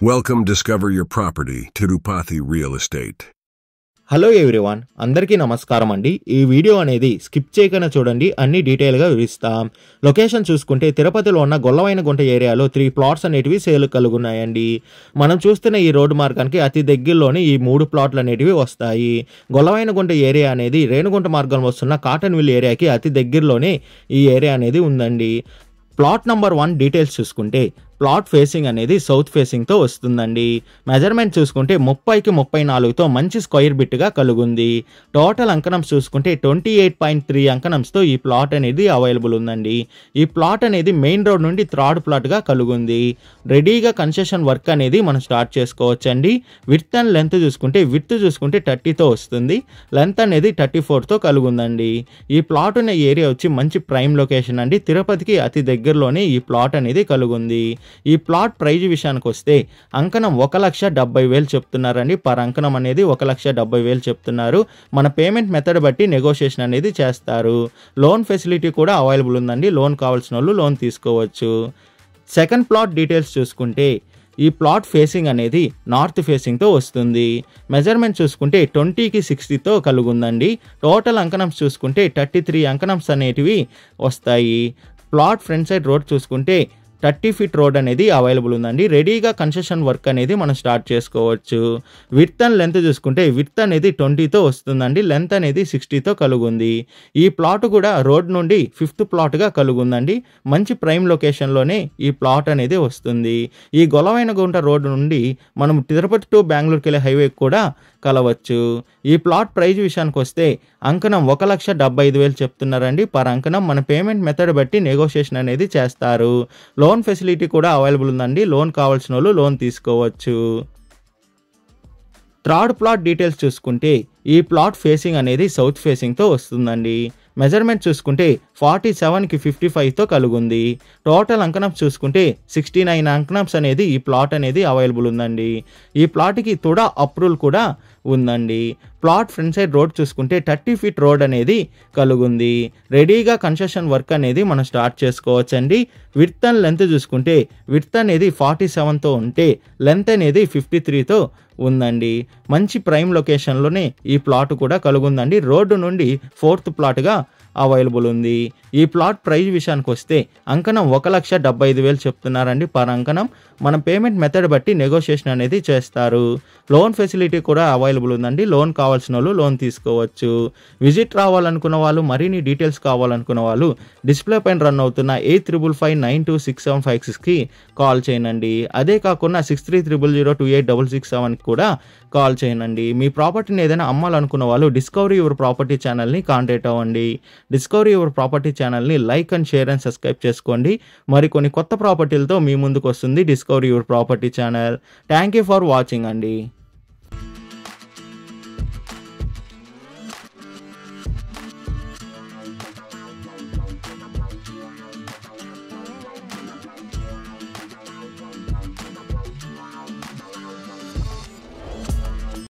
Welcome, discover your property, Tirupati Real Estate. Hello everyone, అందరికీ నమస్కారం అండి. ఈ వీడియో అనేది స్కిప్ చేయకుండా చూడండి, అన్ని డీటెయిల్గా వివరిస్తాం. లొకేషన్ చూసుకుంటే తిరుపతిలో ఉన్న గొల్లవైనగుంట ఏరియాలో 3 ప్లాట్స్ అనేటివి సేల్ కలుగున్నాయండి. మనం చూస్తున్న ఈ రోడ్డు మార్గానికి అతి దగ్గరలోనే ఈ 3 ప్లాట్లు అనేటివి వస్తాయి. గొల్లవైనగుంట ఏరియా అనేది రేణుగుంట మార్గం వస్తున్న కాటన్విల్ ఏరియాకి అతి దగ్గరలోనే ఈ ఏరియా అనేది ఉందండి. ప్లాట్ నెంబర్ 1 డీటెయిల్స్ చూసుకుంటే ప్లాట్ ఫేసింగ్ అనేది సౌత్ ఫేసింగ్తో వస్తుందండి. మెజర్మెంట్ చూసుకుంటే 30కి 34తో మంచి స్క్వేర్ బిట్గా కలుగుంది. టోటల్ అంకణం చూసుకుంటే 28.3 అంకణంస్తో ఈ ప్లాట్ అనేది అవైలబుల్ ఉందండి. ఈ ప్లాట్ అనేది మెయిన్ రోడ్ నుండి థర్డ్ ప్లాట్గా కలుగుంది. రెడీగా కన్స్ట్రక్షన్ వర్క్ అనేది మనం స్టార్ట్ చేసుకోవచ్చండి. విడ్త్ అండ్ లెంత్ చూసుకుంటే 30తో వస్తుంది, లెంత్ అనేది 34తో కలుగుందండి. ఈ ప్లాట్ ఉన్న ఏరియా వచ్చి మంచి ప్రైమ్ లొకేషన్ అండి. తిరుపతికి అతి దగ్గరలోనే ఈ ప్లాట్ అనేది కలుగుంది. ఈ ప్లాట్ ప్రైజ్ విషయానికి వస్తే అంకణం 1,70,000 చెప్తున్నారండి. పర్ అంకణం అనేది 1,70,000 చెప్తున్నారు. మన పేమెంట్ మెథడ్ బట్టి నెగోషియేషన్ అనేది చేస్తారు. లోన్ ఫెసిలిటీ కూడా అవైలబుల్ ఉందండి. లోన్ కావాల్సిన వాళ్ళు లోన్ తీసుకోవచ్చు. సెకండ్ ప్లాట్ డీటెయిల్స్ చూసుకుంటే ఈ ప్లాట్ ఫేసింగ్ అనేది నార్త్ ఫేసింగ్తో వస్తుంది. మెజర్మెంట్ చూసుకుంటే 20కి 60తో కలుగుందండి. టోటల్ అంకణం చూసుకుంటే 33 అంకణంస్ అనేటివి వస్తాయి. ప్లాట్ ఫ్రంట్ సైడ్ రోడ్ చూసుకుంటే 30 ఫీట్ రోడ్ అనేది అవైలబుల్ ఉందండి. రెడీగా కన్స్ట్రక్షన్ వర్క్ అనేది మనం స్టార్ట్ చేసుకోవచ్చు. విడ్త్ అండ్ లెంత్ చూసుకుంటే విడ్త్ అనేది 20తో వస్తుందండి, లెంత్ అనేది 60తో కలుగుంది. ఈ ప్లాట్ కూడా రోడ్ నుండి 5th ప్లాట్గా కలుగుందండి. మంచి ప్రైమ్ లొకేషన్లోనే ఈ ప్లాట్ అనేది వస్తుంది. ఈ గొల్లవైనగుంట రోడ్ నుండి మనం తిరుపతి టు బెంగళూరుకి వెళ్ళే హైవే కూడా కలవచ్చు. ఈ ప్లాట్ ప్రైజ్ విషయానికి వస్తే అంకణం 1,75,000 చెప్తున్నారండి. పర్ అంకణం మన పేమెంట్ మెథడ్ బట్టి నెగోషియేషన్ అనేది చేస్తారు. లోన్ ఫెసిలిటీ కూడా అవైలబుల్ ఉందండి. లోన్ కావాల్సిన వాళ్ళు లోన్ తీసుకోవచ్చు. థర్డ్ ప్లాట్ డీటెయిల్స్ చూసుకుంటే ఈ ప్లాట్ ఫేసింగ్ అనేది సౌత్ ఫేసింగ్తో వస్తుందండి. మెజర్మెంట్ చూసుకుంటే 47కి 55తో కలుగుంది. టోటల్ అంకణం చూసుకుంటే 69 అంకణంస్ అనేది ఈ ప్లాట్ అనేది అవైలబుల్ ఉందండి. ఈ ప్లాట్కి తుడా అప్రూవల్ కూడా ఉందండి. ప్లాట్ ఫ్రంట్ సైడ్ రోడ్ చూసుకుంటే 30 ఫీట్ రోడ్ అనేది కలుగుంది. రెడీగా కన్స్ట్రక్షన్ వర్క్ అనేది మనం స్టార్ట్ చేసుకోవచ్చండి. విడ్త్ అండ్ లెంత్ చూసుకుంటే విడ్త్ అనేది 47తో ఉంటే లెంత్ అనేది 53తో ఉందండి. మంచి ప్రైమ్ లొకేషన్లోనే ఈ ప్లాట్ కూడా కలుగుందండి. రోడ్డు నుండి 4th ప్లాట్గా అవైలబుల్ ఉంది. ఈ ప్లాట్ ప్రైజ్ విషయానికి వస్తే అంకణం 1,75,000 చెప్తున్నారండి. పర్ అంకణం మన పేమెంట్ మెథడ్ బట్టి నెగోషియేషన్ అనేది చేస్తారు. లోన్ ఫెసిలిటీ కూడా అవైలబుల్ ఉందండి. లోన్ కావాల్సిన వాళ్ళు లోన్ తీసుకోవచ్చు. విజిట్ రావాలనుకున్న వాళ్ళు, మరిన్ని డీటెయిల్స్ కావాలనుకున్న వాళ్ళు డిస్ప్లే పైన రన్ అవుతున్న 8355926756కి కాల్ చేయండి. అదే కాకుండా 6300028667కి కూడా కాల్ చేయండి. మీ ప్రాపర్టీని ఏదైనా అమ్మాలనుకున్న వాళ్ళు డిస్కవరీ యువర్ ప్రాపర్టీ ఛానల్ని కాంటాక్ట్ అవ్వండి. డిస్కవరీ యువర్ ప్రాపర్టీ ఛానల్ని like and share and subscribe చేసుకోండి. మరికొన్ని కొత్త ప్రాపర్టీలతో మీ ముందుకు వస్తుంది discovery your property channel. Thank you for watching అండి.